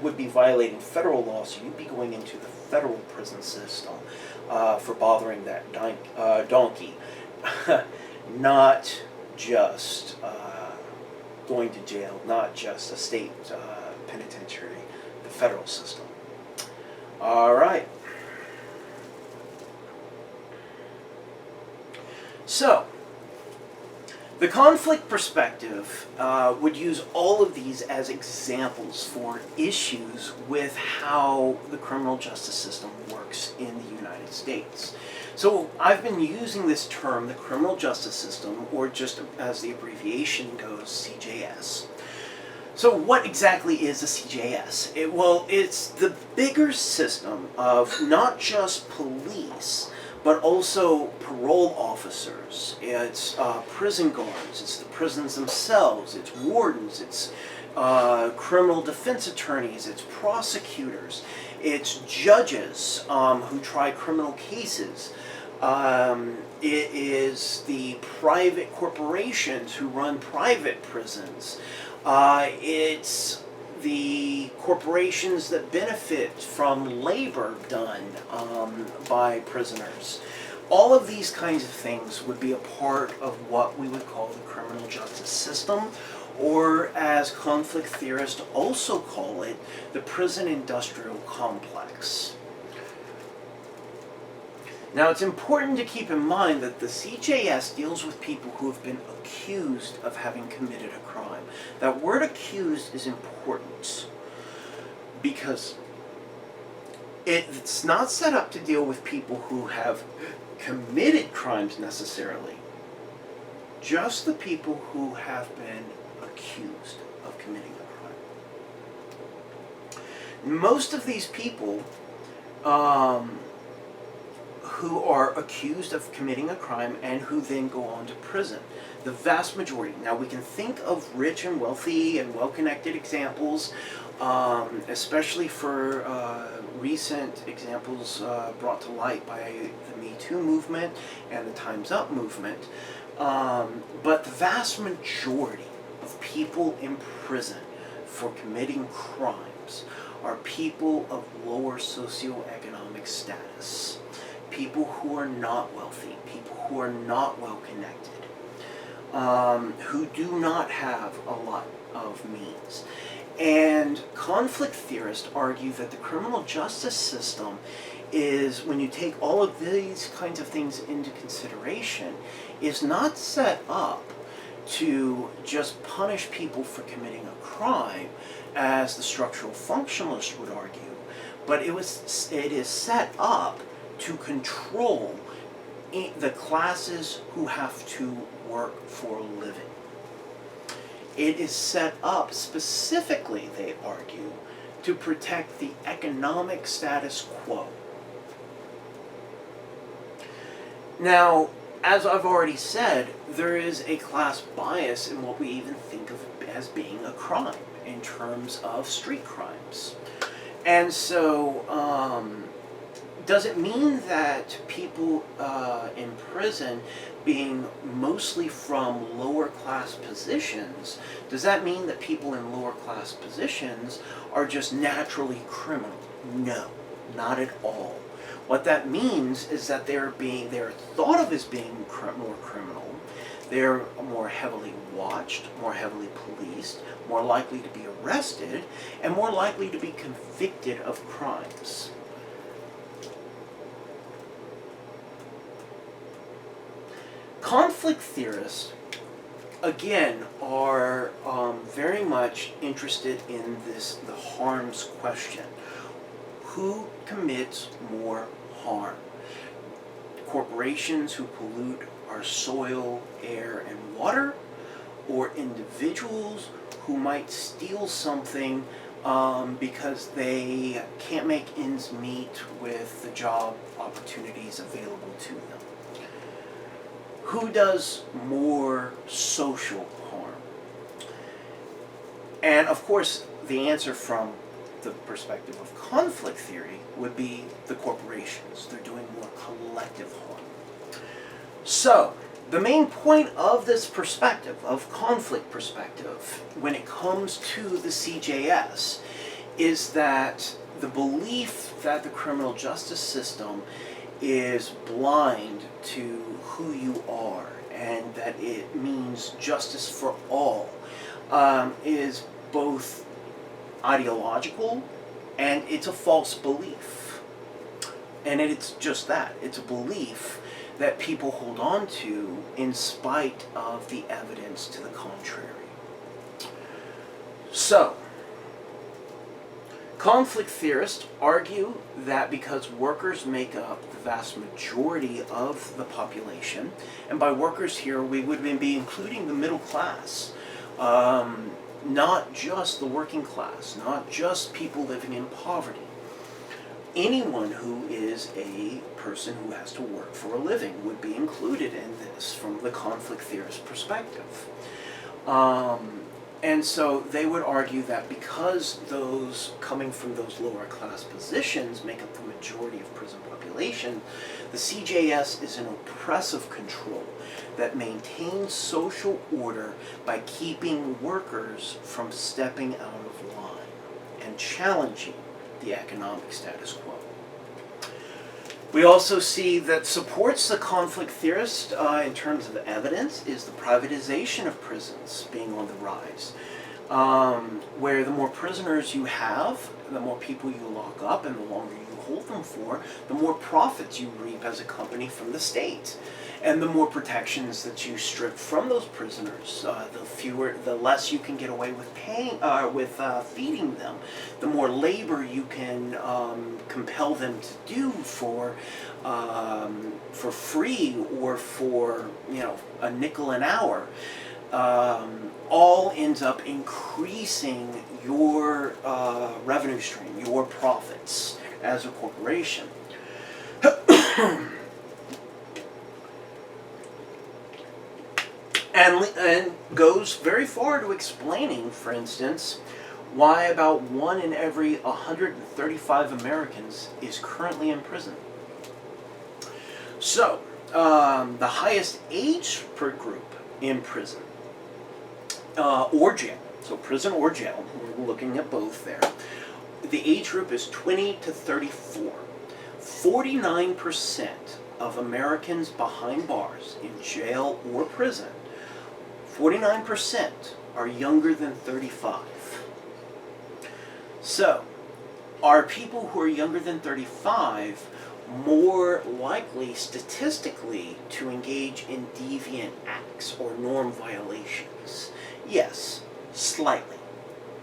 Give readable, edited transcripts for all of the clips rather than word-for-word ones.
would be violating federal law, so you'd be going into the federal prison system for bothering that donkey. Not just going to jail, not just a state penitentiary, the federal system. All right. So, the conflict perspective would use all of these as examples for issues with how the criminal justice system works in the United States. So I've been using this term, the criminal justice system, or just as the abbreviation goes, CJS. So what exactly is a CJS? It's the bigger system of not just police, but also parole officers, it's prison guards, it's the prisons themselves, it's wardens, it's criminal defense attorneys, it's prosecutors, it's judges who try criminal cases. It is the private corporations who run private prisons. It's the corporations that benefit from labor done by prisoners. All of these kinds of things would be a part of what we would call the criminal justice system, or as conflict theorists also call it, the prison industrial complex. Now, it's important to keep in mind that the CJS deals with people who have been accused of having committed a crime. That word accused is important because it's not set up to deal with people who have committed crimes necessarily, just the people who have been accused of committing a crime. Most of these people who are accused of committing a crime and who then go on to prison. The vast majority. Now we can think of rich and wealthy and well-connected examples, especially for recent examples brought to light by the Me Too movement and the Time's Up movement. But the vast majority of people in prison for committing crimes are people of lower socioeconomic status. People who are not wealthy, people who are not well connected, who do not have a lot of means. And conflict theorists argue that the criminal justice system is, when you take all of these kinds of things into consideration, is not set up to just punish people for committing a crime, as the structural functionalist would argue, but it is set up to control the classes who have to work for a living. It is set up specifically, they argue, to protect the economic status quo. Now, as I've already said, there is a class bias in what we even think of as being a crime in terms of street crimes. And so, does it mean that people in prison, being mostly from lower class positions, does that mean that people in lower class positions are just naturally criminal? No, not at all. What that means is that they're thought of as being more criminal. They're more heavily watched, more heavily policed, more likely to be arrested, and more likely to be convicted of crimes. Conflict theorists, again, are very much interested in the harms question. Who commits more harm? Corporations who pollute our soil, air, and water, or individuals who might steal something because they can't make ends meet with the job opportunities available to them? Who does more social harm? And of course, the answer from the perspective of conflict theory would be the corporations. They're doing more collective harm. So, the main point of this perspective, of conflict perspective, when it comes to the CJS, is that the belief that the criminal justice system is blind to who you are and that it means justice for all is both ideological and it's a false belief. And it's just that. It's a belief that people hold on to in spite of the evidence to the contrary. So, conflict theorists argue that because workers make up the vast majority of the population, and by workers here we would be including the middle class, not just the working class, not just people living in poverty. Anyone who is a person who has to work for a living would be included in this from the conflict theorist perspective. And so they would argue that because those coming from those lower class positions make up the majority of prison population, the CJS is an oppressive control that maintains social order by keeping workers from stepping out of line and challenging the economic status quo. We also see that supports the conflict theorist in terms of evidence is the privatization of prisons being on the rise, where the more prisoners you have, the more people you lock up and the longer you hold them for, the more profits you reap as a company from the state. And the more protections that you strip from those prisoners, the less you can get away with feeding them, the more labor you can compel them to do for free or for a nickel an hour. All ends up increasing your revenue stream, your profits as a corporation. And goes very far to explaining, for instance, why about 1 in every 135 Americans is currently in prison. So, the highest age per group in prison, or jail, so prison or jail, we're looking at both there, the age group is 20 to 34. 49% of Americans behind bars in jail or prison, 49% are younger than 35. So, are people who are younger than 35 more likely statistically to engage in deviant acts or norm violations? Yes, slightly.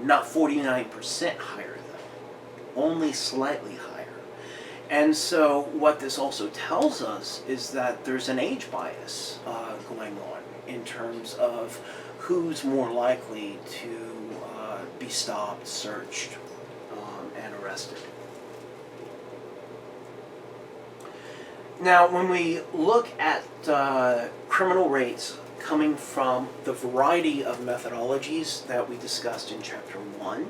Not 49% higher though, only slightly higher. And so what this also tells us is that there's an age bias going on in terms of who's more likely to be stopped, searched, and arrested. Now, when we look at criminal rates coming from the variety of methodologies that we discussed in Chapter 1,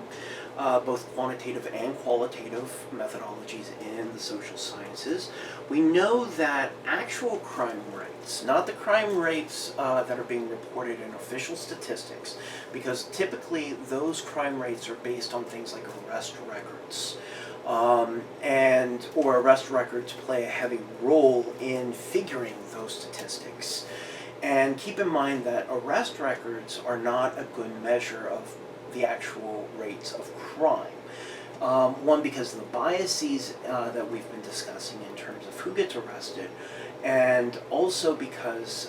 both quantitative and qualitative methodologies in the social sciences, we know that actual crime rates, not the crime rates that are being reported in official statistics, because typically those crime rates are based on things like arrest records. Or arrest records play a heavy role in figuring those statistics. And keep in mind that arrest records are not a good measure of the actual rates of crime. One, because of the biases that we've been discussing in terms of who gets arrested, and also because,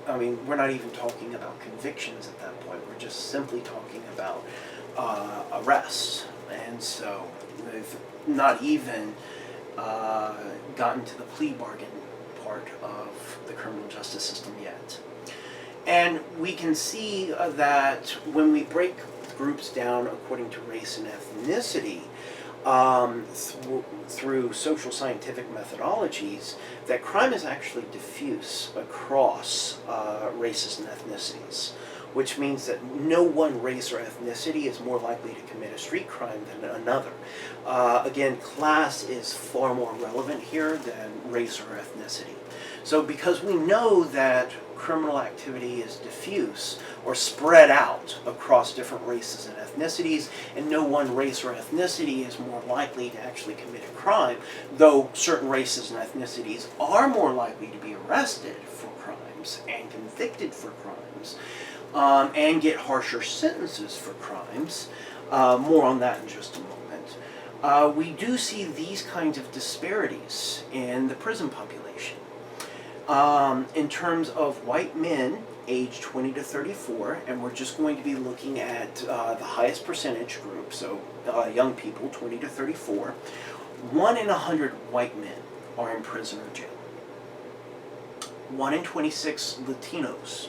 we're not even talking about convictions at that point, we're just simply talking about arrests. And so they've not even gotten to the plea bargain part of the criminal justice system yet. And we can see that when we break groups down according to race and ethnicity, through social scientific methodologies, that crime is actually diffuse across races and ethnicities, which means that no one race or ethnicity is more likely to commit a street crime than another. Again, class is far more relevant here than race or ethnicity. So because we know that criminal activity is diffuse or spread out across different races and ethnicities, and no one race or ethnicity is more likely to actually commit a crime, though certain races and ethnicities are more likely to be arrested for crimes and convicted for crimes, and get harsher sentences for crimes. More on that in just a moment. We do see these kinds of disparities in the prison population. In terms of white men aged 20 to 34, and we're just going to be looking at the highest percentage group, so young people, 20 to 34, 1 in 100 white men are in prison or jail. 1 in 26 Latinos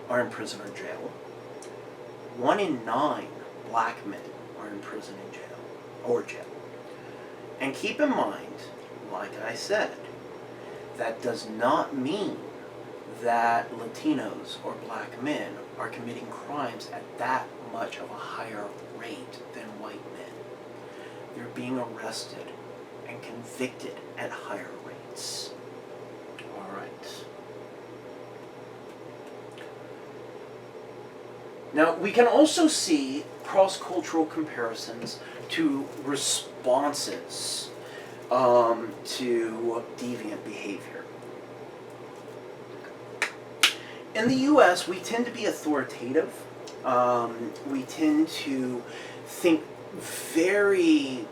are in prison or jail. 1 in 9 black men are in prison and jail, or jail. And keep in mind, like I said, that does not mean that Latinos or black men are committing crimes at that much of a higher rate than white men. They're being arrested and convicted at higher rates. All right. Now, we can also see cross-cultural comparisons to responses to deviant behavior. In the US, we tend to be authoritative. We tend to think very